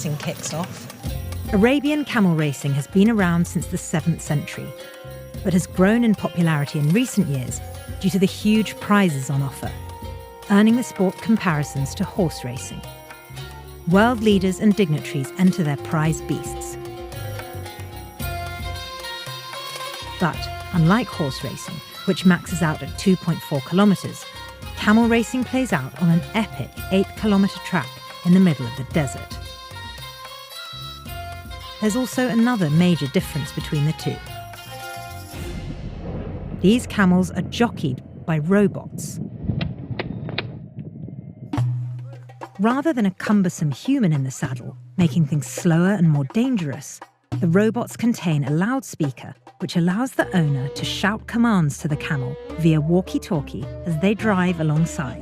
racing kicks off. Arabian camel racing has been around since the 7th century, but has grown in popularity in recent years due to the huge prizes on offer, earning the sport comparisons to horse racing. World leaders and dignitaries enter their prized beasts. But unlike horse racing, which maxes out at 2.4 kilometres, camel racing plays out on an epic 8-kilometre track in the middle of the desert. There's also another major difference between the two. These camels are jockeyed by robots. Rather than a cumbersome human in the saddle, making things slower and more dangerous, the robots contain a loudspeaker which allows the owner to shout commands to the camel via walkie-talkie as they drive alongside.